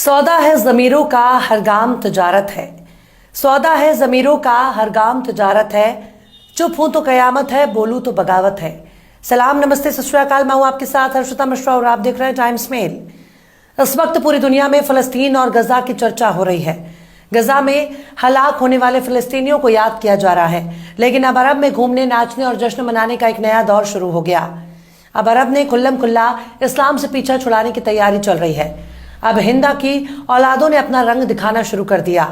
सौदा है ज़मीरों का हर गाम तिजारत है। सौदा है ज़मीरों का हर गाम तिजारत है। चुप हूं तो कयामत है, बोलूं तो बगावत है। सलाम, नमस्ते, सत श्री अकाल। मैं हूं आपके साथ हर्षिता मिश्रा और आप देख रहे हैं टाइम्स मेल। इस वक्त पूरी दुनिया में फ़लस्तीन और गजा की चर्चा हो रही है। गजा में हलाक होने वाले फ़लस्तीनियों को याद किया जा रहा है, लेकिन अब अरब में घूमने, नाचने और जश्न मनाने का एक नया दौर शुरू हो गया। अब अरब ने खुल्लम खुल्ला इस्लाम से पीछा छुड़ाने की तैयारी चल रही है। अब हिंदा की औलादों ने अपना रंग दिखाना शुरू कर दिया।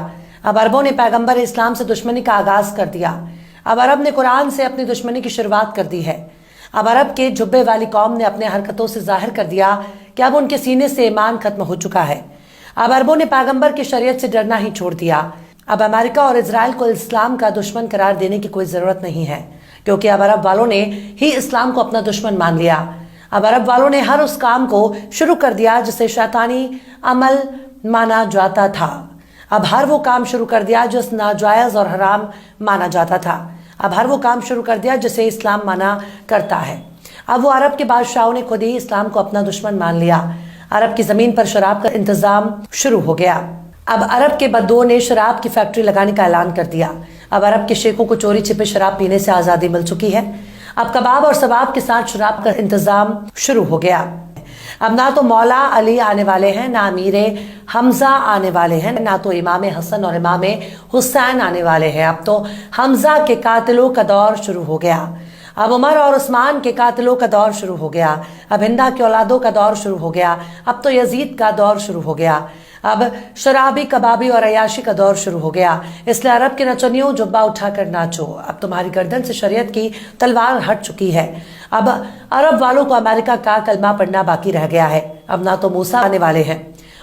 अब अरबों ने पैगंबर इस्लाम से दुश्मनी का आगाज कर दिया। अब अरब ने कुरान से अपनी दुश्मनी की शुरुआत कर दी है। अब अरब के जुब्बे वाली कौम ने अपने हरकतों से जाहिर कर दिया कि अब उनके सीने से ईमान खत्म हो चुका है। अब अरबों ने पैगंबर की शरीयत से डरना ही छोड़ दिया। अब अमेरिका और इजराइल को इस्लाम का दुश्मन करार देने की कोई जरूरत नहीं है, क्योंकि अब अरब वालों ने ही इस्लाम को अपना दुश्मन मान लिया। अब अरब वालों ने हर उस काम को शुरू कर दिया जिसे शैतानी अमल माना जाता था। अब हर वो काम शुरू कर दिया जो नाजायज और हराम माना जाता था। अब हर वो काम शुरू कर दिया जिसे इस्लाम माना करता है। अब वो अरब के बादशाहों ने खुद ही इस्लाम को अपना दुश्मन मान लिया। अरब की जमीन पर शराब का इंतजाम शुरू हो गया। अब अरब के बद्दुओं ने शराब की फैक्ट्री लगाने का ऐलान कर दिया। अब अरब के शेखों को चोरी छिपे शराब पीने से आज़ादी मिल चुकी है। अब कबाब और सबाब के साथ शराब का इंतजाम शुरू हो गया। अब ना तो मौला अली आने वाले हैं, ना अमीरे हमजा आने वाले हैं, ना तो इमाम हसन और इमाम हुसैन आने वाले हैं। अब तो हमजा के कातिलों का दौर शुरू हो गया। अब उमर और उस्मान के कातिलों का दौर शुरू हो गया। अब हिंदा की औलादों का दौर शुरू हो गया। अब तो यजीद का दौर शुरू हो गया। अब शराबी, कबाबी और अयाशी का दौर शुरू हो गया। इसलिए अरब के नचनियों, जुब्बा उठाकर नाचो, अब तुम्हारी गर्दन से शरीयत की तलवार हट चुकी है। अब अरब वालों को अमेरिका का कलमा पढ़ना बाकी रह गया है। अब ना तो मूसा आने वाले हैं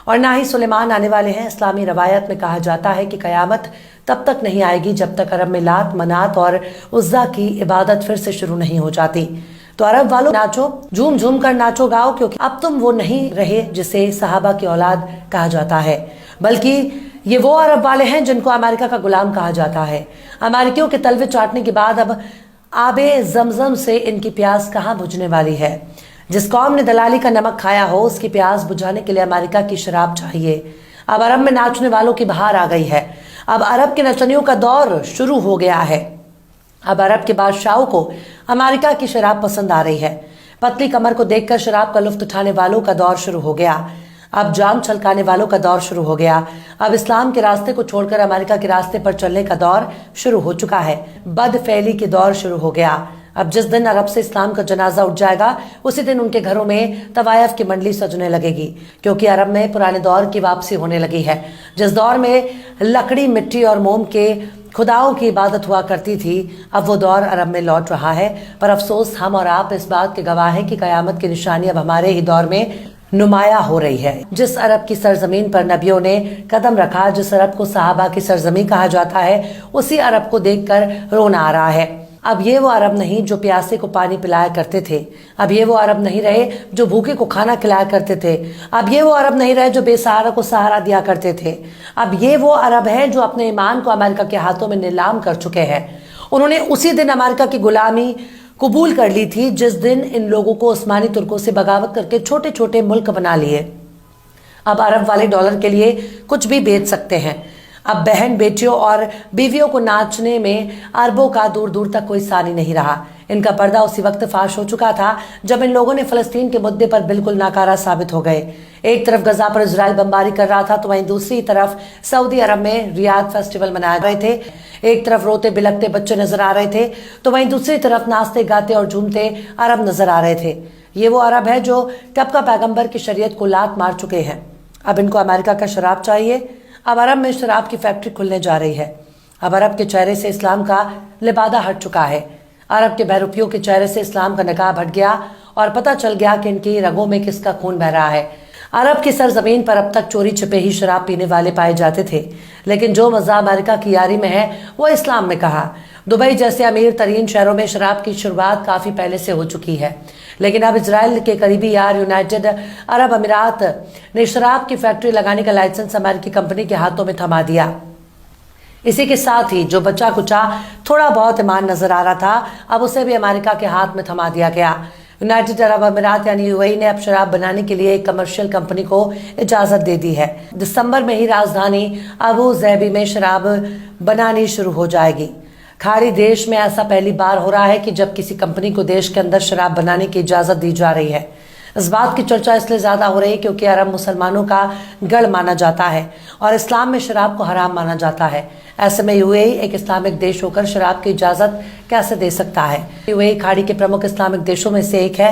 और ना ही सुलेमान आने वाले हैं। इस्लामी रवायत में कहा जाता है कि कयामत तब तक नहीं आएगी जब तक अरब में लात, मनात और उज़्ज़ा की इबादत फिर से शुरू नहीं हो जाती। तो अरब वालों, नाचो, झूम झूम कर नाचो, गाओ, क्योंकि अब तुम वो नहीं रहे जिसे सहाबा की औलाद कहा जाता है, बल्कि ये वो अरब वाले हैं जिनको अमेरिका का गुलाम कहा जाता है। अमेरिकियों के तलवे चाटने के बाद अब आबे जमजम से इनकी प्यास कहाँ बुझने वाली है। जिस कौम ने दलाली का नमक खाया हो, उसकी प्यास बुझाने के लिए अमेरिका की शराब चाहिए। अब अरब में नाचने वालों की बहार आ गई है। अब अरब के नचनियों का दौर शुरू हो गया है। अब अरब के बादशाहों को अमेरिका की शराब पसंद आ रही है। पतली कमर को देखकर शराब का लुफ्त उठाने वालों का दौर शुरू हो गया। अब जाम छलकाने वालों का दौर शुरू हो गया। अब इस्लाम के रास्ते को छोड़कर अमेरिका के रास्ते पर चलने का दौर शुरू हो चुका है। बदफैली के दौर शुरू हो गया। अब जिस दिन अरब से इस्लाम का जनाजा उठ जाएगा, उसी दिन उनके घरों में तवायफ की मंडली सजने लगेगी, क्योंकि अरब में पुराने दौर की वापसी होने लगी है। जिस दौर में लकड़ी, मिट्टी और मोम के खुदाओं की इबादत हुआ करती थी, अब वो दौर अरब में लौट रहा है। पर अफसोस, हम और आप इस बात के गवाह हैं कि कयामत की निशानी अब हमारे ही दौर में नुमाया हो रही है। जिस अरब की सरजमीन पर नबियों ने कदम रखा, जिस अरब को सहाबा की सरजमी कहा जाता है, उसी अरब को देखकर रोना आ रहा है। अब ये वो अरब नहीं जो प्यासे को पानी पिलाया करते थे। अब ये वो अरब नहीं रहे जो भूखे को खाना खिलाया करते थे। अब ये वो अरब नहीं रहे जो बेसहारा को सहारा दिया करते थे। अब ये वो अरब हैं जो अपने ईमान को अमेरिका के हाथों में नीलाम कर चुके हैं। उन्होंने उसी दिन अमेरिका की गुलामी कबूल कर ली थी जिस दिन इन लोगों को उस्मानी तुर्कों से बगावत करके छोटे छोटे मुल्क बना लिए। अब अरब वाले डॉलर के लिए कुछ भी बेच सकते हैं। अब बहन, बेटियों और बीवियों को नाचने में अरबों का दूर दूर तक कोई सानी नहीं रहा। इनका पर्दा उसी वक्त फाश हो चुका था जब इन लोगों ने फलस्तीन के मुद्दे पर बिल्कुल नाकारा साबित हो गए। एक तरफ गजा पर इजराइल बमबारी कर रहा था, तो वहीं दूसरी तरफ सऊदी अरब में रियाद फेस्टिवल मनाए रहे थे। एक तरफ रोते बिलखते बच्चे नजर आ रहे थे, तो वहीं दूसरी तरफ नाचते गाते और झूमते अरब नजर आ रहे थे। ये वो अरब है जो कब का पैगंबर की शरीयत को लात मार चुके हैं। अब इनको अमेरिका का शराब चाहिए। अब अरब में शराब की फैक्ट्री खुलने जा रही है। अब अरब के चेहरे से इस्लाम का लिबादा हट चुका है। अरब के बहरूपियों के चेहरे से इस्लाम का नकाब हट गया और पता चल गया कि इनकी रगों में किसका खून बह रहा है। अरब की सरजमीन पर अब तक चोरी छिपे ही शराब पीने वाले पाए जाते थे, लेकिन जो मजा अमेरिका की यारी में है वो इस्लाम में कहा। दुबई जैसे अमीर तरीन शहरों में शराब की शुरुआत काफी पहले से हो चुकी है, लेकिन अब इजराइल के करीबी यार यूनाइटेड अरब अमीरात ने शराब की फैक्ट्री लगाने का लाइसेंस अमेरिकी कंपनी के हाथों में थमा दिया। इसी के साथ ही जो बचा कुचा थोड़ा बहुत ईमान नजर आ रहा था, अब उसे भी अमेरिका के हाथ में थमा दिया गया। यूनाइटेड अरब अमीरात यानी यूएई ने अब शराब बनाने के लिए एक कमर्शियल कंपनी को इजाजत दे दी है। दिसंबर में ही राजधानी अबू ज़ैबी में शराब बनानी शुरू हो जाएगी। खाड़ी देश में ऐसा पहली बार हो रहा है कि जब किसी कंपनी को देश के अंदर शराब बनाने की इजाजत दी जा रही है। इस बात की चर्चा इसलिए ज्यादा हो रही है क्योंकि अरब मुसलमानों का गढ़ माना जाता है और इस्लाम में शराब को हराम माना जाता है। ऐसे में यूएई एक इस्लामिक देश होकर शराब की इजाजत कैसे दे सकता है? यूएई खाड़ी के प्रमुख इस्लामिक देशों में से एक है।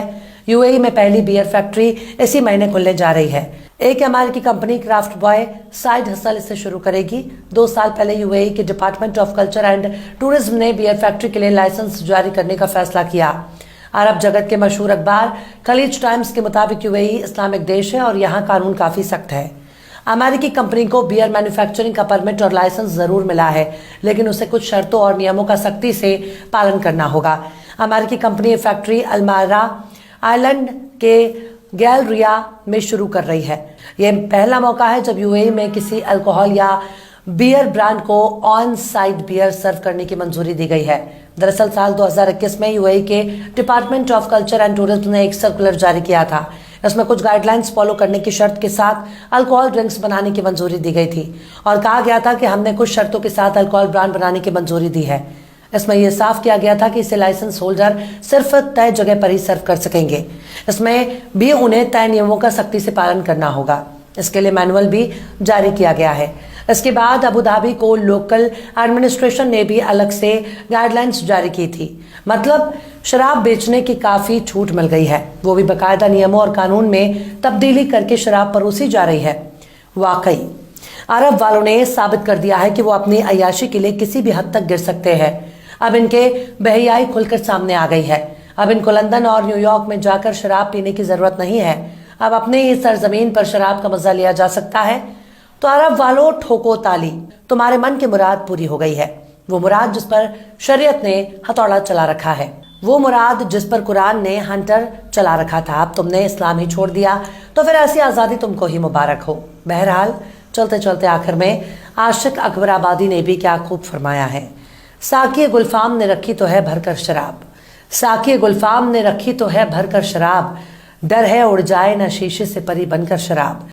यूएई में पहली बियर फैक्ट्री इसी महीने खुलने जा रही है। एक अमेरिकी company craft boy side hustle इसे शुरू करेगी। 2 साल पहले यूएई के department of culture and tourism ने बियर फैक्ट्री के लिए लाइसेंस जारी करने का फैसला किया। अरब जगत के मशहूर अखबार खलीज टाइम्स के मुताबिक यूएई इस्लामिक देश है और यहाँ कानून काफी सख्त है। अमेरिकी कंपनी को बियर मैन्युफैक्चरिंग का परमिट और लाइसेंस जरूर मिला है, लेकिन उसे कुछ शर्तों और नियमों का सख्ती से पालन करना होगा। अमेरिकी कंपनी ये फैक्ट्री अल्मारा आइलैंड के गैलरिया में शुरू कर रही है। यह पहला मौका है जब यूएई में किसी अल्कोहल या बियर ब्रांड को ऑन साइट बियर सर्व करने की मंजूरी दी गई है। दरअसल साल 2021 में यूएई के department of culture and tourism ने एक सर्कुलर जारी किया था। इसमें कुछ गाइडलाइंस फॉलो करने की शर्त के साथ अल्कोहल ड्रिंक्स बनाने की मंजूरी दी गई थी और कहा गया था कि हमने कुछ शर्तों के साथ अल्कोहल ब्रांड बनाने की मंजूरी दी है। इसमें यह साफ किया गया था कि इसे लाइसेंस होल्डर सिर्फ तय जगह पर ही सर्व कर सकेंगे। इसमें भी उन्हें तय नियमों का सख्ती से पालन करना होगा। इसके लिए मैनुअल भी जारी किया गया है। इसके बाद अबू धाबी को लोकल एडमिनिस्ट्रेशन ने भी अलग से गाइडलाइंस जारी की थी। मतलब शराब बेचने की काफी छूट मिल गई है, वो भी बाकायदा नियमों और कानून में तब्दीली करके शराब परोसी जा रही है। वाकई अरब वालों ने साबित कर दिया है कि वो अपनी अय्याशी के लिए किसी भी हद तक गिर सकते हैं। अब इनके बेहयाई खुलकर सामने आ गई है। अब इनको लंदन और न्यूयॉर्क में जाकर शराब पीने की जरूरत नहीं है। अब अपने ही सरजमीन पर शराब का मजा लिया जा सकता है। तो अरब वालों ठोको ताली, तुम्हारे मन की मुराद पूरी हो गई है। वो मुराद जिस पर शरीयत ने हथौड़ा चला रखा है, वो मुराद जिस पर कुरान ने हंटर चला रखा था, अब तुमने इस्लाम ही छोड़ दिया। तो फिर ऐसी आज़ादी तुमको ही मुबारक हो। बहरहाल चलते चलते आखिर में आशिक अकबर आबादी ने भी क्या खूब फरमाया है। साकी गुलफाम ने रखी तो है भरकर शराब, साकी गुलफाम ने रखी तो है भरकर शराब, डर है उड़ जाए न शीशे से परी बनकर शराब।